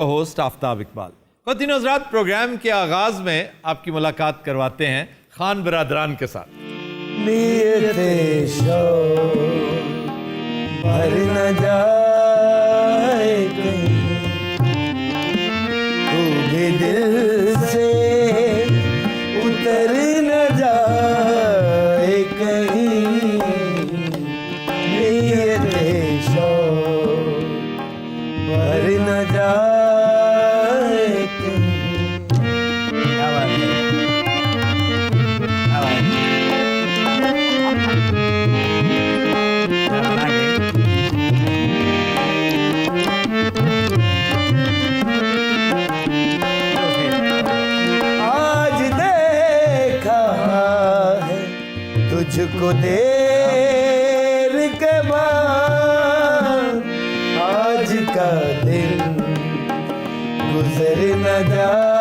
Host Aftab Iqbal. ख़वातीन हज़रात, programme के आगाज़ में आपकी मुलाकात करवाते हैं खान बिरादरान के साथ। भर न जाए कहीं, तू भी दिल से उतर न जाए कहीं, नियते शौक़ भर न जाए कहीं। क्या बात है, क्या बात है। आज देखा है तुझको देर के बाद, आज का दिन गुजर न जाए